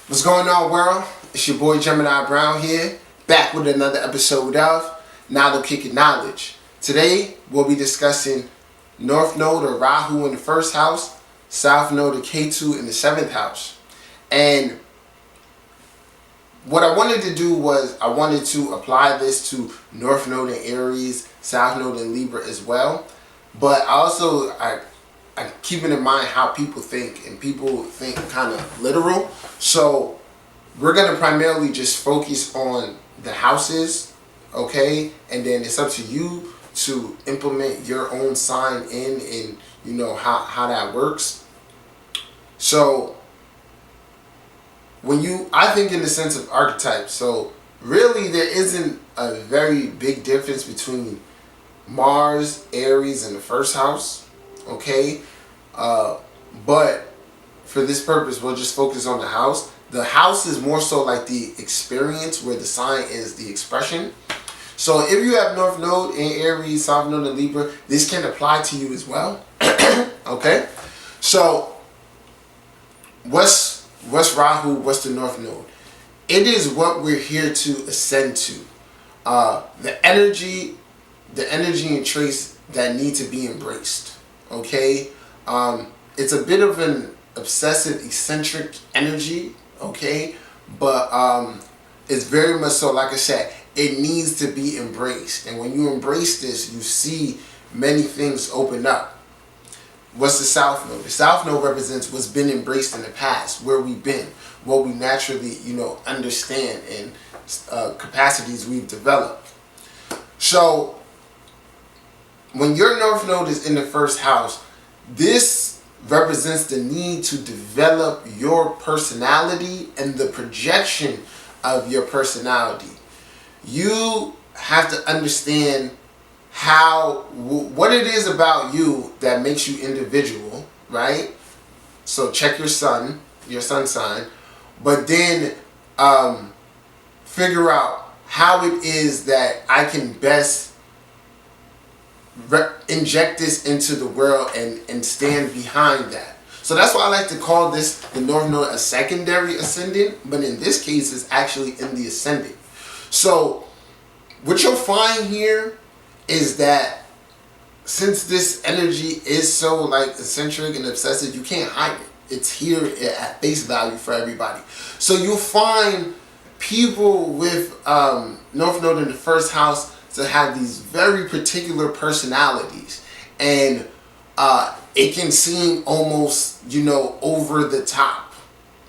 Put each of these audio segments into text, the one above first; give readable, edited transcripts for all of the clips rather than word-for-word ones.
What's going on, world? It's your boy Gemini Brown here, back with another episode of Nalo Kicking Knowledge. Today, we'll be discussing North Node or Rahu in the first house, South Node or Ketu in the seventh house. And what I wanted to do was I wanted to apply this to North Node in Aries, South Node in Libra as well. But I'm keeping in mind how people think, and people think kind of literal. So we're going to primarily just focus on the houses, okay? And then it's up to you to implement your own sign in and you know how that works. So I think in the sense of archetypes, so really there isn't a very big difference between Mars, Aries, and the first house, okay? But for this purpose, we'll just focus on the house. The house is more so like the experience, where the sign is the expression. So if you have North Node in Aries, South Node in Libra, this can apply to you as well. Okay? So what's Rahu? What's the North Node? It is what we're here to ascend to. The energy and traits that need to be embraced. Okay? It's a bit of an obsessive, eccentric energy, okay? But it's very much so, like I said, it needs to be embraced. And when you embrace this, you see many things open up. What's the South Node? The South Node represents what's been embraced in the past, where we've been, what we naturally, understand, and capacities we've developed. So when your North Node is in the first house, this represents the need to develop your personality and the projection of your personality. You have to understand what it is about you that makes you individual, right? So check your sun sign, but then figure out how it is that I can best inject this into the world and stand behind that. So that's why I like to call this, the North Node, a secondary ascendant, but in this case it's actually in the ascendant. So what you'll find here is that since this energy is so like eccentric and obsessive, you can't hide it. It's here at face value for everybody. So you'll find people with North Node in the first house to have these very particular personalities, and it can seem almost over the top,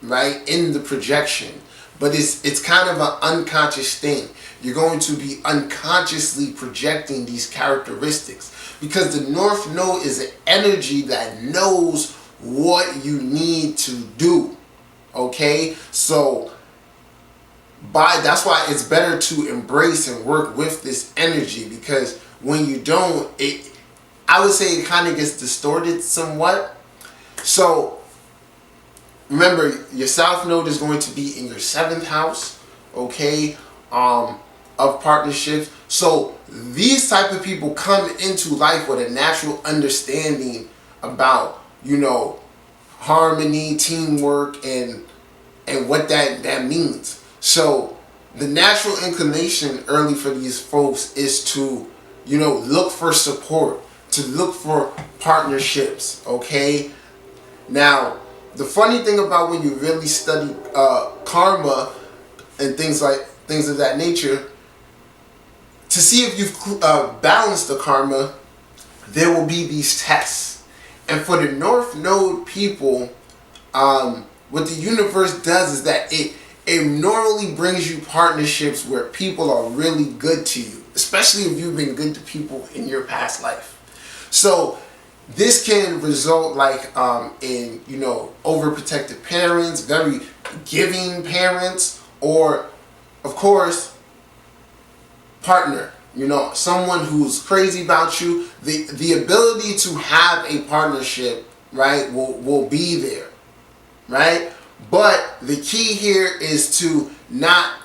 right, in the projection, but it's kind of an unconscious thing. You're going to be unconsciously projecting these characteristics because the North Node is an energy that knows what you need to do, okay? So that's why it's better to embrace and work with this energy, because when you don't, I would say it kind of gets distorted somewhat. So remember, your South Node is going to be in your seventh house, okay, of partnerships. So these type of people come into life with a natural understanding about harmony, teamwork, and what that means. So the natural inclination early for these folks is to, look for support, to look for partnerships, okay? Now, the funny thing about when you really study karma and things of that nature, to see if you've balanced the karma, there will be these tests. And for the North Node people, what the universe does is that it normally brings you partnerships where people are really good to you, especially if you've been good to people in your past life. So this can result in overprotective parents, very giving parents, or of course partner, someone who's crazy about you. The ability to have a partnership, right, will be there, right? But the key here is to not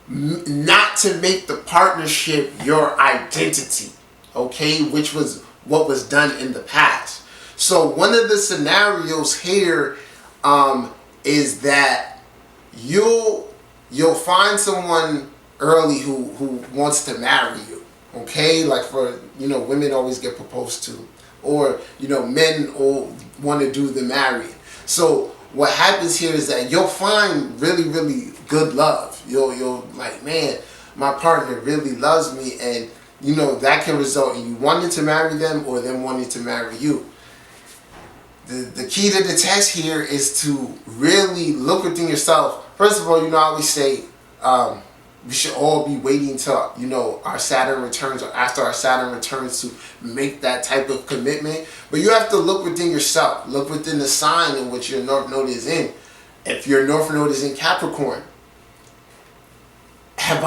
to make the partnership your identity, okay? Which was what was done in the past. So one of the scenarios here is that you'll find someone early who wants to marry you. Okay, like for women always get proposed to, or men all want to do the marrying. So what happens here is that you'll find really, really good love. You'll like, man, my partner really loves me, and that can result in you wanting to marry them or them wanting to marry you. The key to the test here is to really look within yourself. First of all, I always say we should all be waiting till our Saturn returns, or after our Saturn returns, to make that type of commitment. But you have to look within yourself. Look within the sign in which your North Node is in. If your North Node is in Capricorn, am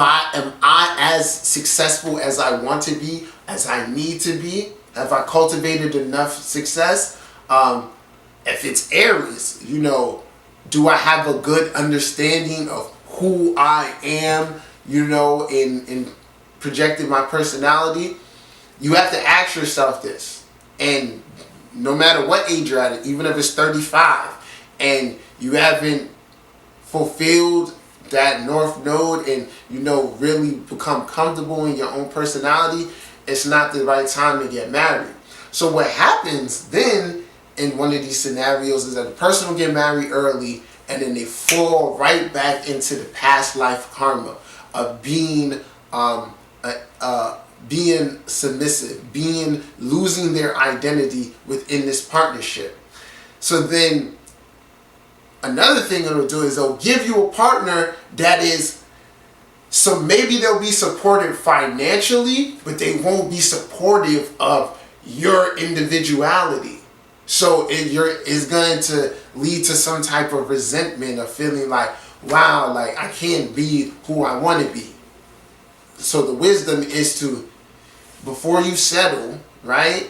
I as successful as I want to be, as I need to be? Have I cultivated enough success? If it's Aries, do I have a good understanding of who I am, in projecting my personality? You have to ask yourself this. And no matter what age you're at, even if it's 35, and you haven't fulfilled that North Node and, really become comfortable in your own personality, it's not the right time to get married. So what happens then in one of these scenarios is that the person will get married early, and then they fall right back into the past life karma of being submissive, losing their identity within this partnership. So then another thing it'll do is they'll give you a partner that is, so maybe they'll be supportive financially, but they won't be supportive of your individuality. So it's going to lead to some type of resentment, of feeling like, wow, like I can't be who I want to be. So the wisdom is to, before you settle, right,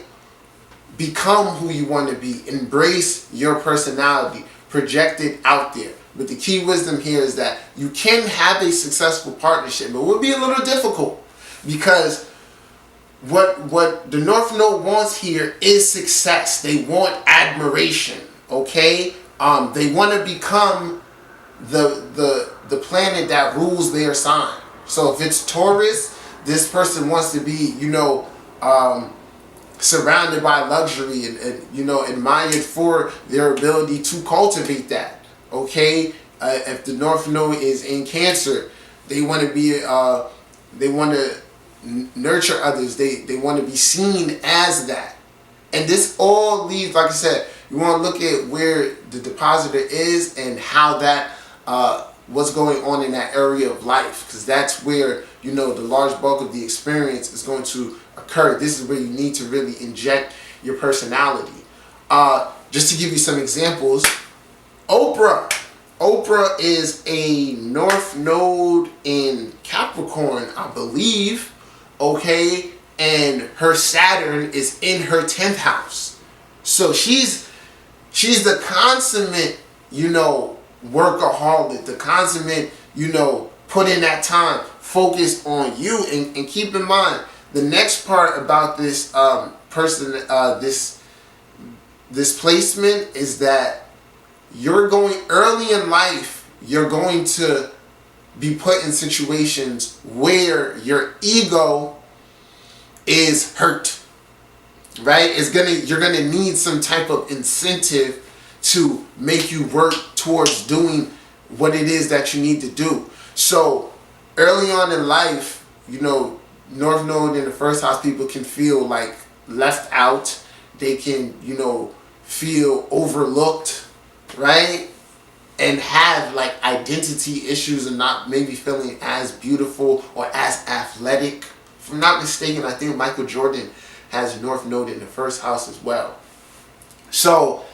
become who you want to be. Embrace your personality. Project it out there. But the key wisdom here is that you can have a successful partnership, but it will be a little difficult, because what the North Node wants here is success. They want admiration. Okay, they want to become the planet that rules their sign. So if it's Taurus, this person wants to be surrounded by luxury and admired for their ability to cultivate that. Okay, if the North Node is in Cancer, they want to be they want to nurture others. They want to be seen as that. And this all leads, like I said, you want to look at where the depositor is and how that what's going on in that area of life, because that's where the large bulk of the experience is going to occur. This is where you need to really inject your personality. Just to give you some examples, Oprah is a North Node in Capricorn, I believe. Okay, and her Saturn is in her 10th house. So she's the consummate, workaholic, the consummate, put in that time, focus on you. And keep in mind, the next part about this person, this placement, is that you're going early in life, you're going to be put in situations where your ego is hurt, right? You're gonna need some type of incentive to make you work towards doing what it is that you need to do. So early on in life, North Node in the first house people can feel like left out. They can, feel overlooked, right? And have like identity issues and not maybe feeling as beautiful or as athletic. If I'm not mistaken, I think Michael Jordan has North Node in the first house as well. So,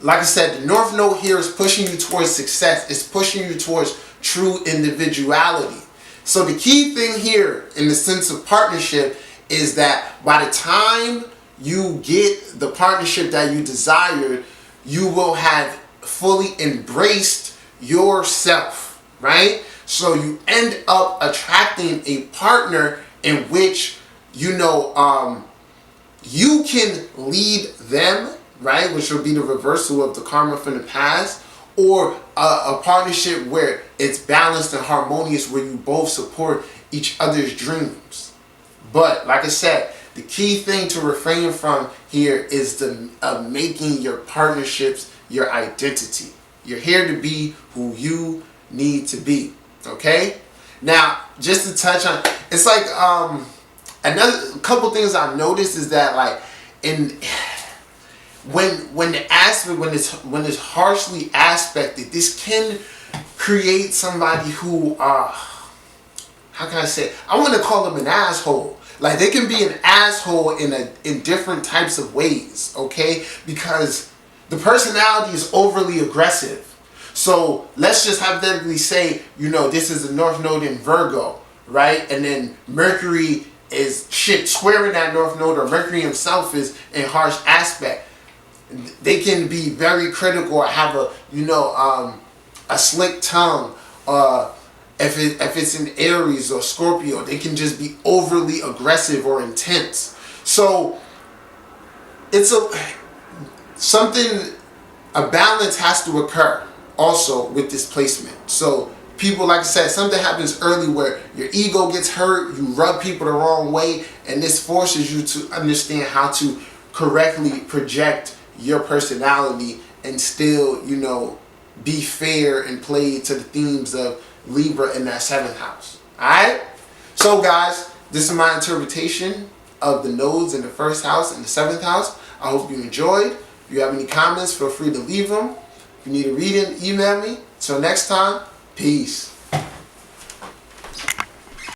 like I said, the North Node here is pushing you towards success. It's pushing you towards true individuality. So the key thing here in the sense of partnership is that by the time you get the partnership that you desired, you will have fully embraced yourself, right? So you end up attracting a partner in which you can lead them, right, which will be the reversal of the karma from the past, or a partnership where it's balanced and harmonious, where you both support each other's dreams. But like I said, the key thing to refrain from here is the making your partnerships your identity. You're here to be who you need to be. Okay? Now, just to touch on, it's like another couple things I've noticed is that, like, when it's harshly aspected, this can create somebody who how can I say it? I want to call them an asshole. Like, they can be an asshole in different types of ways, okay? Because the personality is overly aggressive. So let's just hypothetically say, this is a North Node in Virgo, right? And then Mercury is squaring that North Node, or Mercury himself is in harsh aspect. They can be very critical, or have a slick tongue. If it's in Aries or Scorpio, they can just be overly aggressive or intense. So it's a balance has to occur also with this placement. So people, like I said, something happens early where your ego gets hurt, you rub people the wrong way, and this forces you to understand how to correctly project your personality and still, be fair and play to the themes of Libra in that 7th house. Alright? So guys, this is my interpretation of the nodes in the 1st house and the 7th house. I hope you enjoyed. If you have any comments, feel free to leave them. If you need a reading, email me. Till next time, peace.